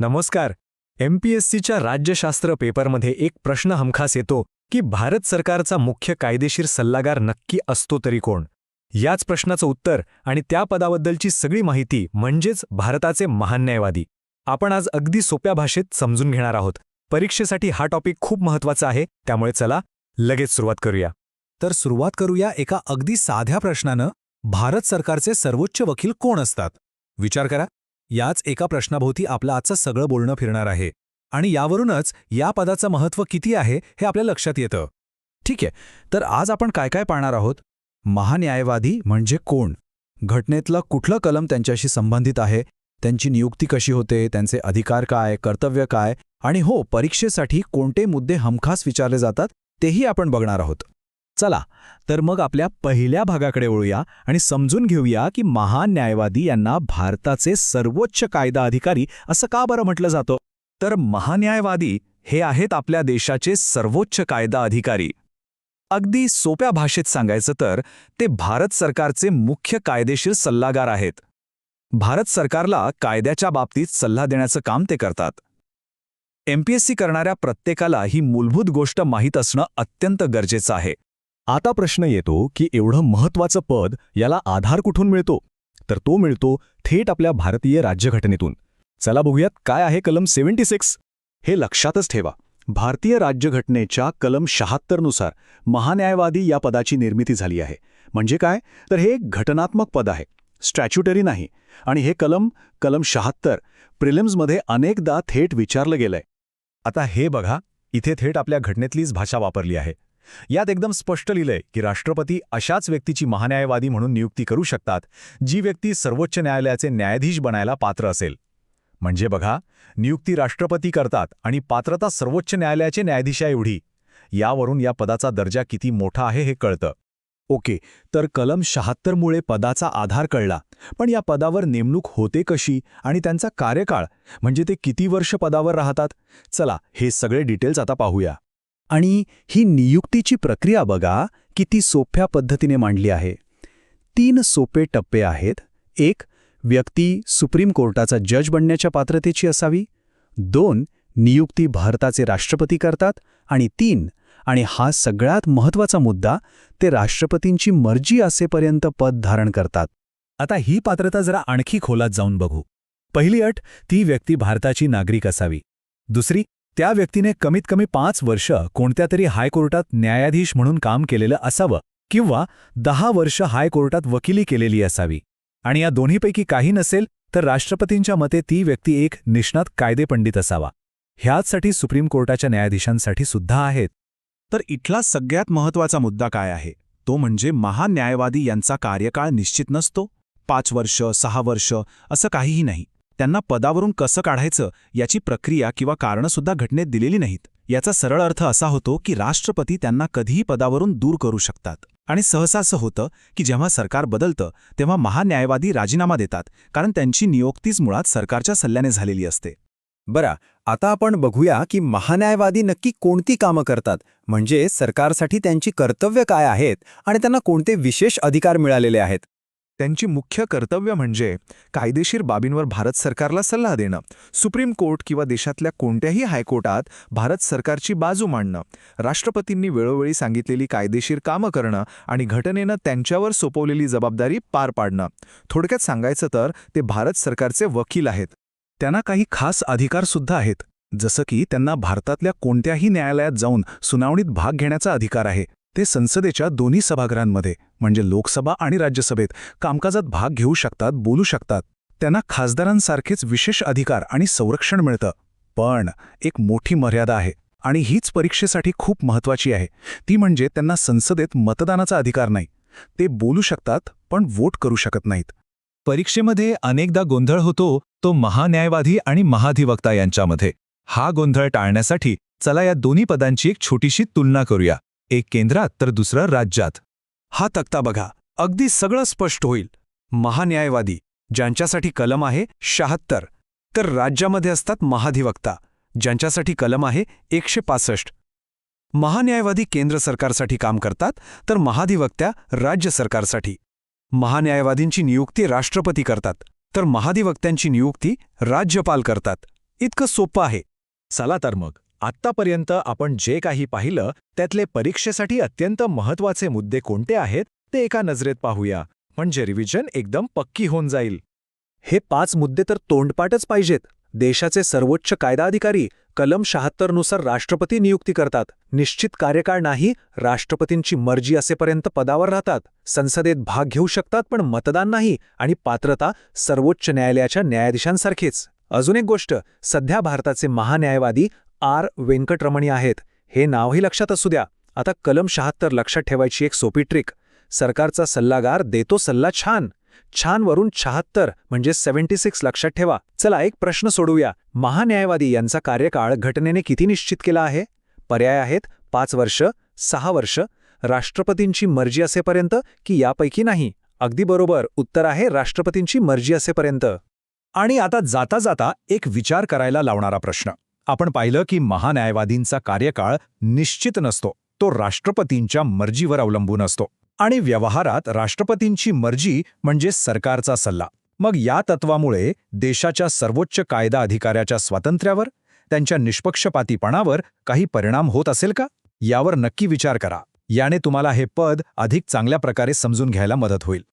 नमस्कार. MPSCच्या राज्यशास्त्र पेपरमध्ये एक प्रश्न हमखास येतो की भारत सरकारचा मुख्य कायदेशीर सल्लागार नक्की असतो तरी कोण? याच प्रश्नाचं उत्तर आणि त्या पदाबद्दलची सगळी माहिती म्हणजेच भारताचे महान न्यायवादी आपण आज अगदी सोप्या भाषेत समजून घेणार आहोत. परीक्षेसाठी हा टॉपिक खूप महत्त्वाचा आहे, त्यामुळे चला लगेच सुरुवात करूया. तर सुरुवात करूया एका अगदी साध्या प्रश्नानं. भारत सरकारचे सर्वोच्च वकील कोण असतात? विचार करा, याच एका प्रश्नाभोवती आपलं आजचं सगळं बोलणं फिरणार आहे. आणि यावरूनच या पदाचं महत्त्व किती आहे हे आपल्या लक्षात येतं. ठीक आहे, तर आज आपण काय काय पाहणार आहोत? महान्यायवादी म्हणजे कोण? घटनेतलं कुठलं कलम त्यांच्याशी संबंधित आहे? त्यांची नियुक्ती कशी होते? त्यांचे अधिकार काय, कर्तव्य काय? आणि हो, परीक्षेसाठी कोणते मुद्दे हमखास विचारले जातात तेही आपण बघणार आहोत. चला तर मग आपल्या पहिल्या भागाकडे वळूया आणि समजून घेऊया की महान न्यायवादी यांना भारताचे सर्वोच्च कायदा अधिकारी असं का बरं म्हटलं जातं? तर महान्यायवादी हे आहेत आपल्या देशाचे सर्वोच्च कायदा अधिकारी. अगदी सोप्या भाषेत सांगायचं तर ते भारत सरकारचे मुख्य कायदेशीर सल्लागार आहेत. भारत सरकारला कायद्याच्या बाबतीत सल्ला देण्याचं काम ते करतात. MPSC करणाऱ्या प्रत्येकाला ही मूलभूत गोष्ट माहीत असणं अत्यंत गरजेचं आहे. आता प्रश्न येतो की एवढं महत्त्वाचं पद याला आधार कुठून मिळतो? तर तो मिळतो थेट आपल्या भारतीय राज्यघटनेतून. चला बघूयात काय आहे कलम 76. हे लक्षातच ठेवा, भारतीय राज्यघटनेच्या कलम 76 नुसार महान्यायवादी या पदाची निर्मिती झाली आहे. म्हणजे काय? तर हे एक घटनात्मक पद आहे, स्टॅच्युटरी नाही. आणि हे कलम 76 प्रिलिम्समध्ये अनेकदा थेट विचारलं गेलंय. आता हे बघा, इथे थेट आपल्या घटनेतलीच भाषा वापरली आहे. यात एकदम स्पष्ट लिहिलंय की राष्ट्रपती अशाच व्यक्तीची महान्यायवादी म्हणून नियुक्ती करू शकतात जी व्यक्ती सर्वोच्च न्यायालयाचे न्यायाधीश बनायला पात्र असेल. म्हणजे बघा, नियुक्ती राष्ट्रपती करतात आणि पात्रता सर्वोच्च न्यायालयाचे न्यायाधीशाएवढी. यावरून या पदाचा दर्जा किती मोठा आहे हे कळतं. ओके, तर कलम 76 मुळे पदाचा आधार कळला. पण या पदावर नेमणूक होते कशी आणि त्यांचा कार्यकाळ म्हणजे ते किती वर्ष पदावर राहतात? चला हे सगळे डिटेल्स आता पाहूया. आणि ही नियुक्तीची प्रक्रिया बघा, किती सोप्या पद्धतीने मांडली आहे. 3 सोपे टप्पे आहेत. 1. व्यक्ती सुप्रीम कोर्टाचा जज बनण्याच्या पात्रतेची असावी. 2. नियुक्ती भारताचे राष्ट्रपती करतात. आणि 3. आणि हा सगळ्यात महत्त्वाचा मुद्दा, ते राष्ट्रपतींची मर्जी असेपर्यंत पद धारण करतात. आता ही पात्रता जरा आणखी खोलात जाऊन बघू. पहिली अट, ती व्यक्ती भारताची नागरिक असावी. दुसरी, त्या व्यक्तीने कमीत कमी 5 वर्ष कोणत्या तरी हायकोर्टात न्यायाधीश म्हणून काम केलेलं असावं किंवा 10 वर्ष हायकोर्टात वकिली केलेली असावी. आणि या दोन्हीपैकी काही नसेल तर राष्ट्रपतींच्या मते ती व्यक्ती एक निष्णात कायदेपंडित असावा. ह्याचसाठी सुप्रीम कोर्टाच्या न्यायाधीशांसाठी सुद्धा आहेत. तर इथला सगळ्यात महत्त्वाचा मुद्दा काय आहे? तो म्हणजे महान्यायवादी यांचा कार्यकाळ निश्चित नसतो. 5 वर्ष, 6 वर्ष असं काहीही नाही. त्यांना पदावरून कसं काढायचं याची प्रक्रिया किंवा कारणंसुद्धा घटनेत दिलेली नाहीत. याचा सरळ अर्थ असा होतो की राष्ट्रपती त्यांना कधीही पदावरून दूर करू शकतात. आणि सहसा असं होतं की जेव्हा सरकार बदलतं तेव्हा महान्यायवादी राजीनामा देतात, कारण त्यांची नियुक्तीच मुळात सरकारच्या सल्ल्याने झालेली असते. बरं, आता आपण बघूया की महान्यायवादी नक्की कोणती कामं करतात, म्हणजे सरकारसाठी त्यांची कर्तव्य काय आहेत आणि त्यांना कोणते विशेष अधिकार मिळालेले आहेत. त्यांची मुख्य कर्तव्य म्हणजे कायदेशीर बाबींवर भारत सरकारला सल्ला देणं, सुप्रीम कोर्ट किंवा देशातल्या कोणत्याही हायकोर्टात भारत सरकारची बाजू मांडणं, राष्ट्रपतींनी वेळोवेळी सांगितलेली कायदेशीर कामं करणं आणि घटनेनं त्यांच्यावर सोपवलेली जबाबदारी पार पाडणं. थोडक्यात सांगायचं तर ते भारत सरकारचे वकील आहेत. त्यांना काही खास अधिकारसुद्धा आहेत, जसं की त्यांना भारतातल्या कोणत्याही न्यायालयात जाऊन सुनावणीत भाग घेण्याचा अधिकार आहे. ते संसदेच्या दोन्ही सभागृहांमध्ये म्हणजे लोकसभा आणि राज्यसभेत कामकाजात भाग घेऊ शकतात, बोलू शकतात. त्यांना खासदारांसारखेच विशेष अधिकार आणि संरक्षण मिळतं. पण एक मोठी मर्यादा आहे आणि हीच परीक्षेसाठी खूप महत्त्वाची आहे. ती म्हणजे त्यांना संसदेत मतदानाचा अधिकार नाही. ते बोलू शकतात पण वोट करू शकत नाहीत. परीक्षेमध्ये अनेकदा गोंधळ होतो तो महान्यायवादी आणि महाधिवक्ता यांच्यामध्ये. हा गोंधळ टाळण्यासाठी चला या दोन्ही पदांची एक छोटीशी तुलना करूया, एक केंद्रात तर दुसरं राज्यात. हा तक्ता बघा, अगदी सगळं स्पष्ट होईल. महान्यायवादी ज्यांच्यासाठी कलम आहे 76, तर राज्यामध्ये असतात महाधिवक्ता ज्यांच्यासाठी कलम आहे 165. महान्यायवादी केंद्र सरकारसाठी काम करतात, तर महाधिवक्त्या राज्य सरकारसाठी. महान्यायवादींची नियुक्ती राष्ट्रपती करतात, तर महाधिवक्त्यांची नियुक्ती राज्यपाल करतात. इतकं सोपं आहे. चला तर मग आत्तापर्यंत आपण जे काही पाहिलं त्यातले परीक्षेसाठी अत्यंत महत्त्वाचे मुद्दे कोणते आहेत ते एका नजरेत पाहूया, म्हणजे रिव्हिजन एकदम पक्की होऊन जाईल. हे 5 मुद्दे तर तोंडपाठच पाहिजेत. देशाचे सर्वोच्च कायदा अधिकारी कलम 76 नुसार राष्ट्रपती नियुक्ती करतात. निश्चित कार्यकाळ नाही, राष्ट्रपतींची मर्जी असेपर्यंत पदावर राहतात. संसदेत भाग घेऊ शकतात पण मतदान नाही, आणि पात्रता सर्वोच्च न्यायालयाच्या न्यायाधीशांसारखीच. अजून एक गोष्ट, सध्या भारताचे महान्यायवादी आर व्यंकटरमणी आहेत. हे नावही लक्षात असू द्या. आता कलम 76 लक्षात ठेवायची एक सोपी ट्रिक. सरकारचा सल्लागार देतो सल्ला छान. छान वरून 76 म्हणजे 76 लक्षात ठेवा. चला एक प्रश्न सोडूया. महान्यायवादी यांचा कार्यकाळ घटनेने किती निश्चित केला आहे? पर्याय आहेत 5 वर्ष, 6 वर्ष, राष्ट्रपतींची मर्जी असेपर्यंत की यापैकी नाही. अगदी बरोबर, उत्तर आहे राष्ट्रपतींची मर्जी असेपर्यंत. आणि आता जाता जाता एक विचार करायला लावणारा प्रश्न. आपण पाहिलं की महान्यायवादींचा कार्यकाळ निश्चित नसतो, तो राष्ट्रपतींच्या मर्जीवर अवलंबून असतो. आणि व्यवहारात राष्ट्रपतींची मर्जी म्हणजे सरकारचा सल्ला. मग या तत्वामुळे देशाच्या सर्वोच्च कायदा अधिकाऱ्याच्या स्वातंत्र्यावर, त्यांच्या निष्पक्षपातीपणावर काही परिणाम होत असेल का? यावर नक्की विचार करा. याने तुम्हाला हे पद अधिक चांगल्या प्रकारे समजून घ्यायला मदत होईल.